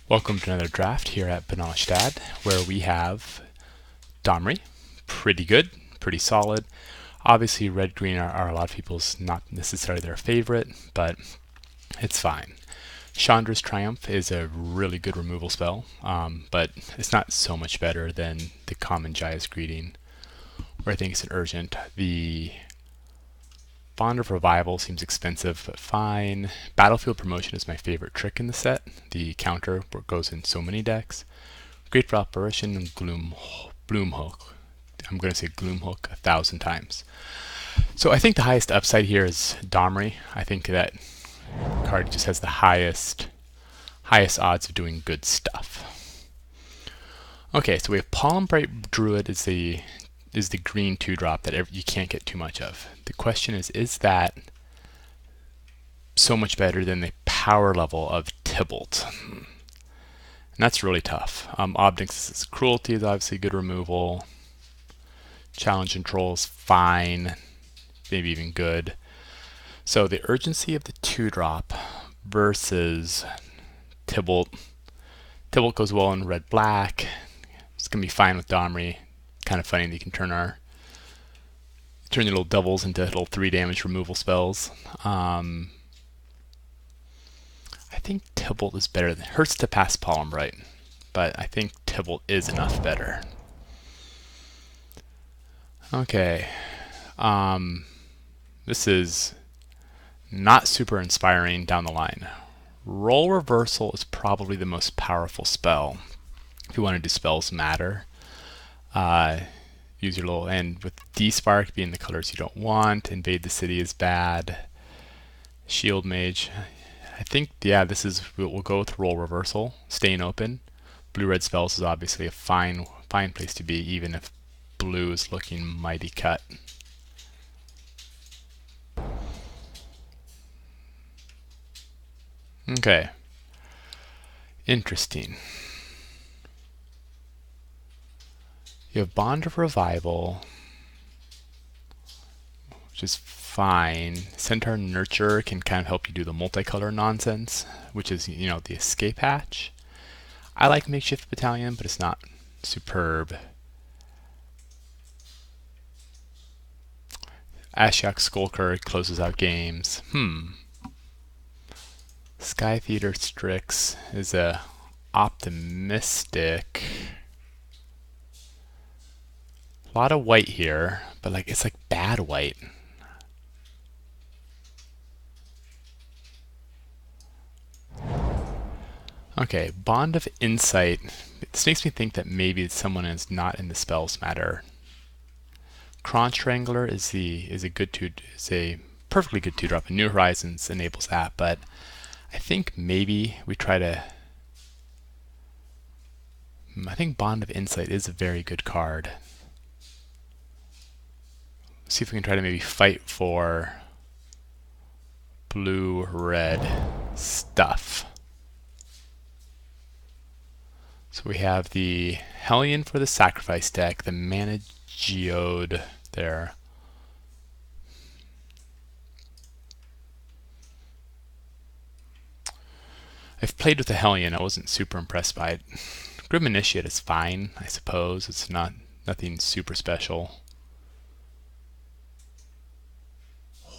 Welcome to another draft here at Benalish, where we have Domri. Pretty good, pretty solid. Obviously, red-green are a lot of people's not necessarily their favorite, but it's fine. Chandra's Triumph is a really good removal spell, but it's not so much better than the common Jaya's Greeting, where I think it's an urgent. The Bond of Revival seems expensive, but fine. Battlefield Promotion is my favorite trick in the set. The counter goes in so many decks. Grateful Apparition and Gloomhook. I'm going to say Gloomhook 1,000 times. So I think the highest upside here is Domri. I think that card just has the highest odds of doing good stuff. Okay, so we have Polymbright Druid is the green 2-drop that you can't get too much of. The question is that so much better than the power level of Tybalt? And that's really tough. Obnix's Cruelty is obviously good removal. Challenge and Troll is fine, maybe even good. So the urgency of the 2-drop versus Tybalt. Tybalt goes well in red-black. It's going to be fine with Domri. Kind of funny that you can turn your little devils into little 3 damage removal spells. I think Tybalt is better. It hurts to pass Polymbright, but I think Tybalt is enough better. Okay, this is not super inspiring down the line. Role Reversal is probably the most powerful spell if you want to do spells matter. Use your little, and with D-Spark being the colors you don't want, Invade the City is bad. Shield Mage, I think, yeah, we'll go with Role Reversal. Staying open. Blue-red spells is obviously a fine place to be, even if blue is looking mighty cut. Okay. Interesting. You have Bond of Revival, which is fine. Centaur Nurture can kind of help you do the multicolor nonsense, which is, the escape hatch. I like Makeshift Battalion, but it's not superb. Ashiok Skulker closes out games. Sky Theater Strix is a optimistic. A lot of white here, but it's like bad white. Okay, Bond of Insight. This makes me think that maybe someone is not in the spells matter. Cron Strangler is a perfectly good 2-drop, and New Horizons enables that, but I think maybe we try to. I think Bond of Insight is a very good card. See if we can try to maybe fight for blue-red stuff. So we have the Hellion for the Sacrifice deck, the Mana Geode there. I've played with the Hellion. I wasn't super impressed by it. Grim Initiate is fine, I suppose. It's nothing super special.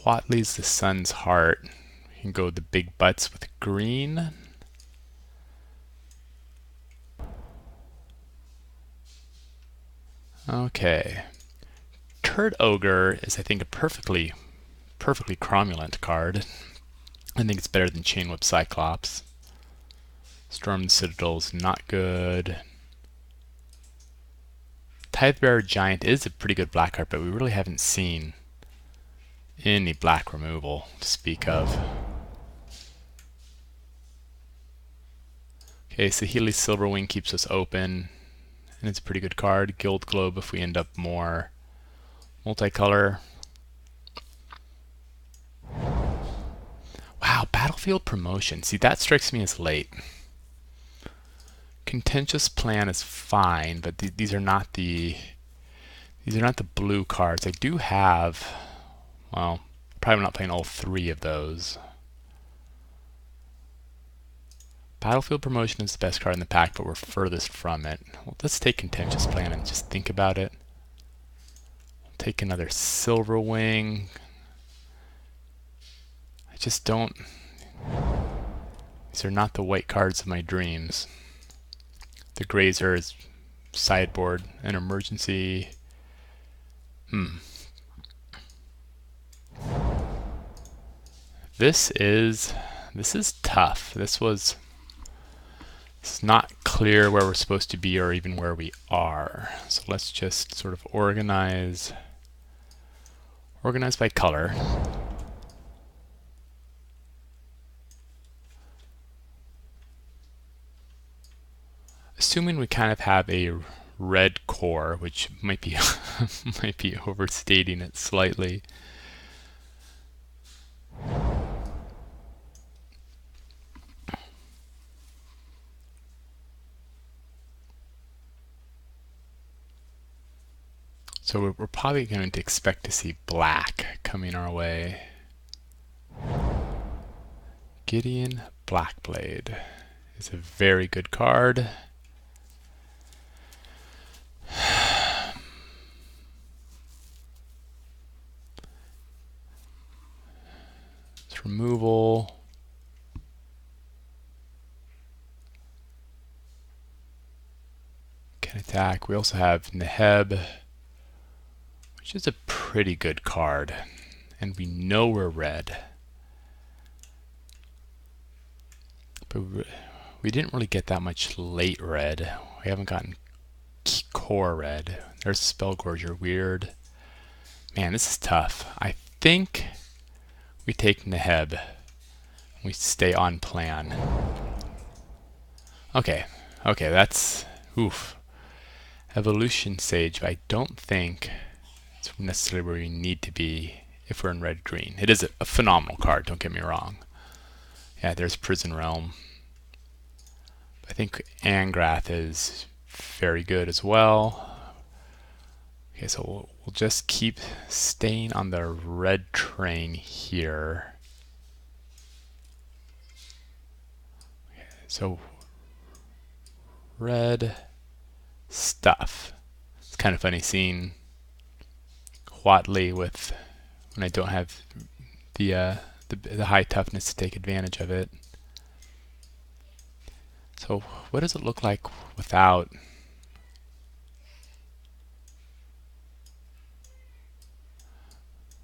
Whatley's the Sun's Heart. You can go the big butts with green. Okay. Turd Ogre is, I think, a perfectly cromulent card. I think it's better than Chain Whip Cyclops. Storm the Citadel is not good. Tidebearer Giant is a pretty good black card, but we really haven't seen any black removal to speak of. Okay, Saheeli Silverwing keeps us open, and it's a pretty good card. Guild Globe if we end up more multicolor. Wow, Battlefield Promotion. See, that strikes me as late. Contentious Plan is fine, but these are not the blue cards. I do have, well, probably not playing all 3 of those. Battlefield Promotion is the best card in the pack, but we're furthest from it. Well, let's take Contentious Plan and just think about it. Take another Silver Wing. I just don't... These are not the white cards of my dreams. The Grazer is sideboard, an emergency. This is tough. It's not clear where we're supposed to be or even where we are. So let's just sort of organize by color. Assuming we kind of have a red core, which might be might be overstating it slightly. So we're probably going to expect to see black coming our way. Gideon Blackblade is a very good card. It's removal. Can attack. We also have Neheb, which is a pretty good card, and we know we're red. But we didn't really get that much late red. We haven't gotten core red. There's Spellgorger, weird. Man, this is tough. I think we take Neheb. We stay on plan. Okay, that's oof. Evolution Sage, but I don't think it's necessarily where we need to be if we're in red-green. It is a phenomenal card, don't get me wrong. Yeah, there's Prison Realm. I think Angrath is very good as well. Okay, so we'll just keep staying on the red train here. Okay, so red stuff. It's kind of funny seeing Huatley with when I don't have the high toughness to take advantage of it. So what does it look like without?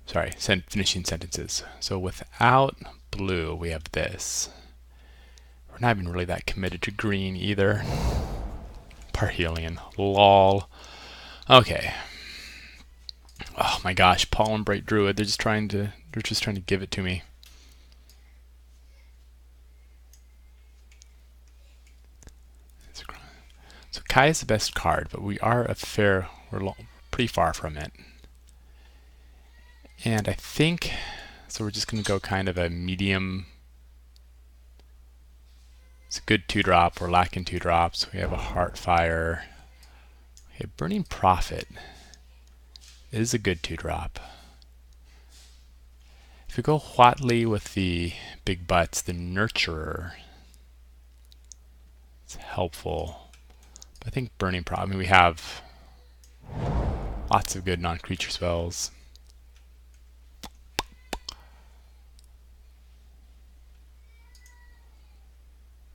Sorry, finishing sentences. So without blue, we have this. We're not even really that committed to green either. Parhelion, lol. Okay. Oh my gosh, Pollen Bright Druid. They're just trying to give it to me. So Kai is the best card, but we're pretty far from it. And I think, so we're just going to go kind of a medium. It's a good 2-drop. We're lacking 2 drops. We have a Heartfire. Okay, Burning Prophet is a good 2-drop. If we go Huatley with the big butts, the Nurturer, it's helpful. But I think Burning Prophet, I mean, we have lots of good non-creature spells.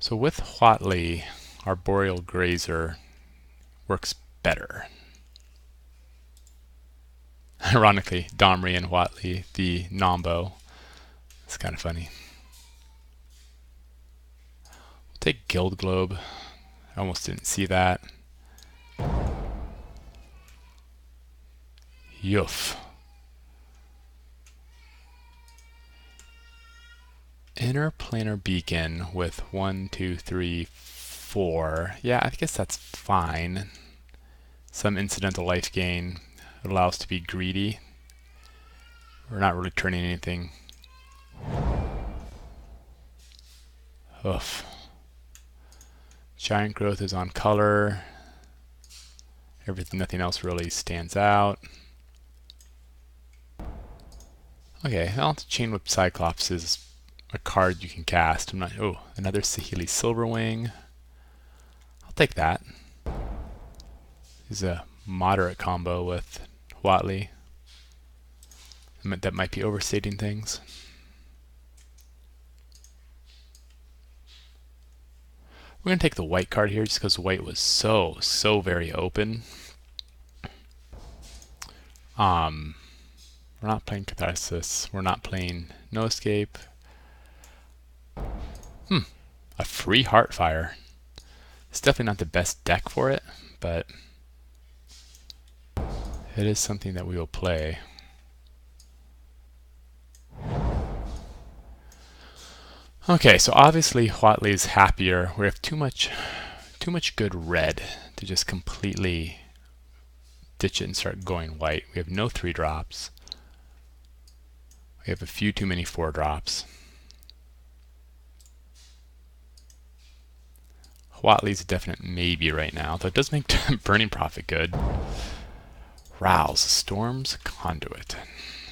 So with Huatley, our Boreal Grazer works better. Ironically, Domri and Huatley, the Nombo. It's kind of funny. We'll take Guild Globe. I almost didn't see that. Yuff. Interplanar Beacon with 1, 2, 3, 4. Yeah, I guess that's fine. Some incidental life gain. It allows us to be greedy. We're not really turning anything. Oof. Giant Growth is on color. Nothing else really stands out. Okay, well, Chain Whip Cyclops is a card you can cast. I'm not. Oh, another Saheeli Silverwing. I'll take that. Is a moderate combo with Watley. That might be overstating things. We're going to take the white card here just because white was so very open. We're not playing Catharsis. We're not playing No Escape. A free Heartfire. It's definitely not the best deck for it, but it is something that we will play. Okay, so obviously Watley is happier. We have too much good red to just completely ditch it and start going white. We have no 3-drops. We have a few too many 4-drops. Watley's a definite maybe right now, though it does make Burning Prophet good. Rouse, Storm's Conduit.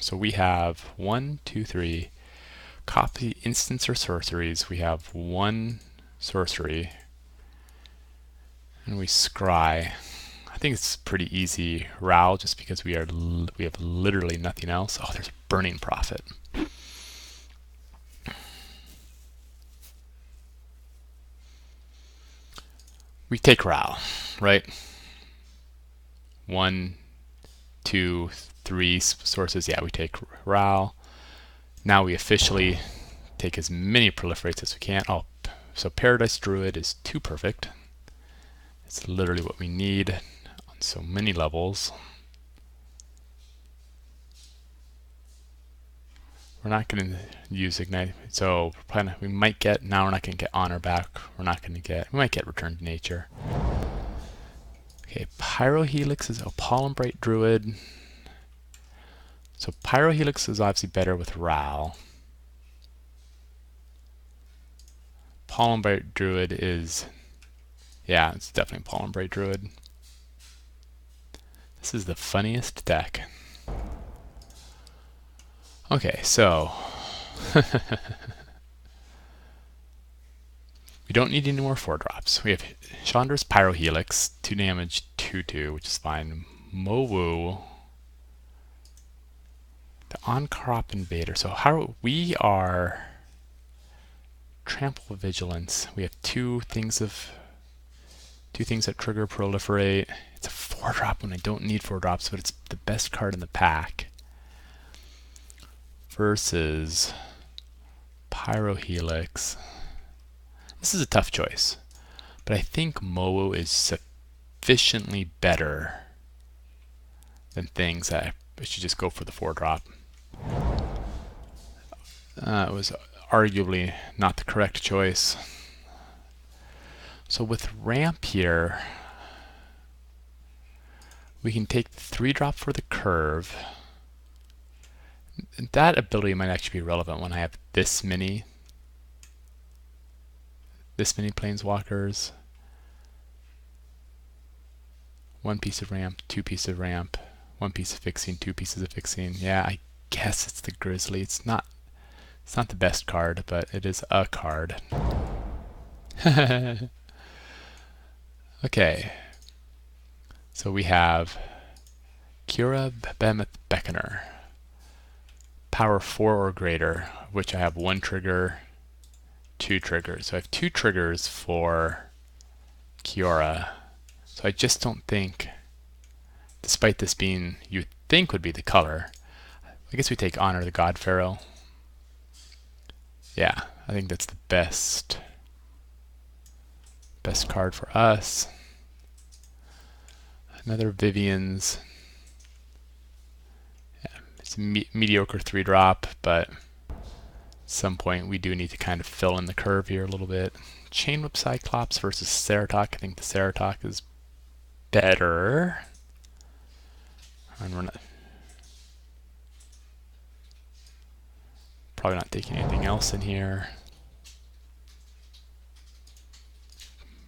So we have 1, 2, 3. Copy instants or sorceries. We have 1 sorcery. And we scry. I think it's pretty easy Row just because we have literally nothing else. Oh, there's Burning Prophet. We take Row, right? 1, 2, 3 sources. Yeah, we take Row. Now we officially take as many proliferates as we can. Oh, so Paradise Druid is too perfect. It's literally what we need on so many levels. We're not going to use Ignite. So we might get, now we're not going to get Honor back. We might get Return to Nature. Okay, Pyrohelix is a Polymbright Druid. So Pyrohelix is obviously better with Ral. Polymbright Druid is, yeah, it's definitely Polymbright Druid. This is the funniest deck. Okay, so we don't need any more 4-drops. We have Chandra's Pyrohelix, 2 damage, 2/2, which is fine. Mowu, the On-Crop Invader. So we are Trample Vigilance. We have two things that trigger Proliferate. It's a 4-drop when I don't need 4-drops, but it's the best card in the pack. Versus Pyrohelix. This is a tough choice, but I think Mowu is sufficiently better than things that I should just go for the 4-drop. It was arguably not the correct choice. So with Ramp here, we can take the 3-drop for the curve. That ability might actually be relevant when I have this many planeswalkers. 1 piece of ramp, 2 pieces of ramp, 1 piece of fixing, 2 pieces of fixing. Yeah, I guess it's the Grizzly. It's not the best card, but it is a card. Okay. So we have Kira Behemoth Beckoner. Power 4 or greater, which I have 1 trigger, 2 triggers. So I have 2 triggers for Kiora. So I just don't think, despite this being you'd think would be the color, I guess we take Honor the God Pharaoh. Yeah, I think that's the best card for us. Another Vivian's. Yeah, it's a mediocre 3-drop, but at some point we do need to kind of fill in the curve here a little bit. Chain Whip Cyclops versus Ceratok. I think the Ceratok is better. And we're probably not taking anything else in here.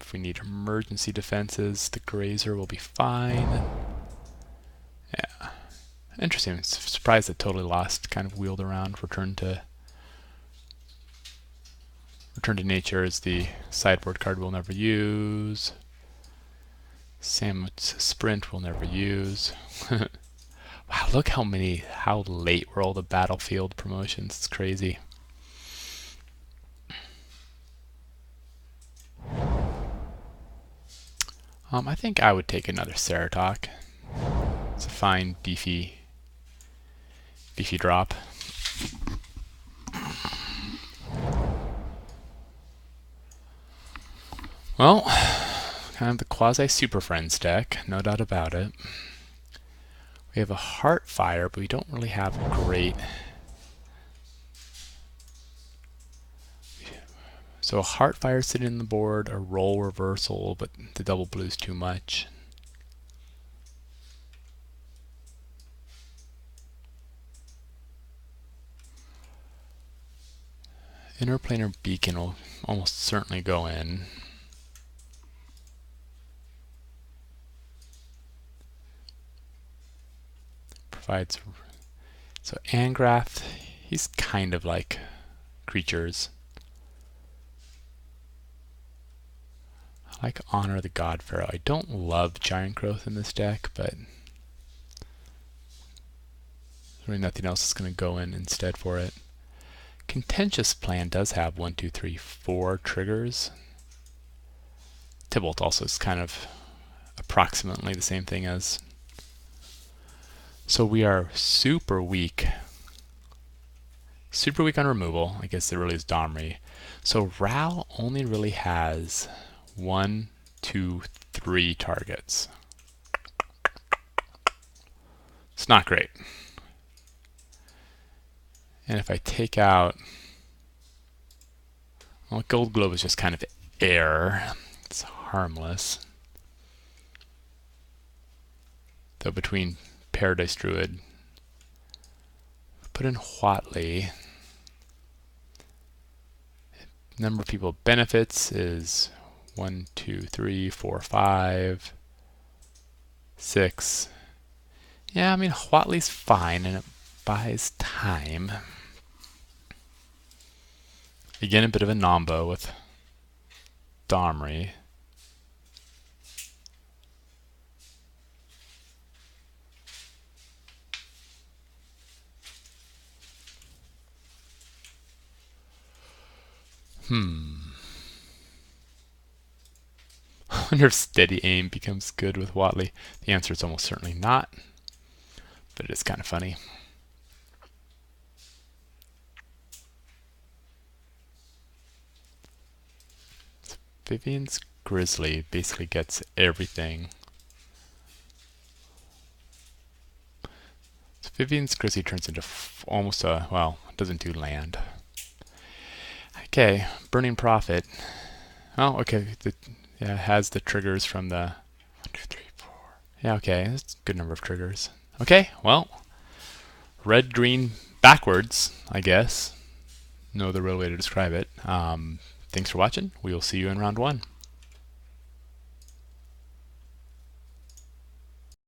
If we need emergency defenses, the Grazer will be fine. Yeah. Interesting. I'm surprised that Totally Lost kind of wheeled around, returned to Return to Nature is the sideboard card we'll never use. Sam's Sprint we'll never use. Wow, look how late were all the battlefield promotions. It's crazy. I think I would take another Ceratok. It's a fine, beefy drop. Well, kind of the quasi-Super Friends deck, no doubt about it. We have a Heartfire, but we don't really have great... So a Heartfire sitting in the board, a Roll Reversal, but the double blue's too much. Interplanar Beacon will almost certainly go in. Provides... So Angrath, he's kind of like creatures. I like Honor the God Pharaoh. I don't love Giant Growth in this deck, but there's really nothing else that's going to go in instead for it. Contentious Plan does have 1, 2, 3, 4 triggers. Tybalt also is kind of approximately the same thing as... So we are super weak. Super weak on removal. I guess it really is Domri. So Ral only really has 1, 2, 3 targets. It's not great. And if I take out... Well, Gold Globe is just kind of air. It's harmless. Though between Paradise Druid, put in Huatley. Number of people benefits is 1, 2, 3, 4, 5, 6. Yeah, I mean, Huatley's fine and it buys time. Again, a bit of a nombo with Domri. I wonder if Steady Aim becomes good with Huatley. The answer is almost certainly not, but it is kind of funny. So Vivian's Grizzly basically gets everything. So Vivian's Grizzly turns into almost a, well, it doesn't do land. Okay, Burning Prophet. Oh, okay, yeah, it has the triggers from the 1, 2, 3, 4. Yeah, okay, that's a good number of triggers. Okay, well, red, green, backwards, I guess. No other real way to describe it. Thanks for watching. We will see you in round 1.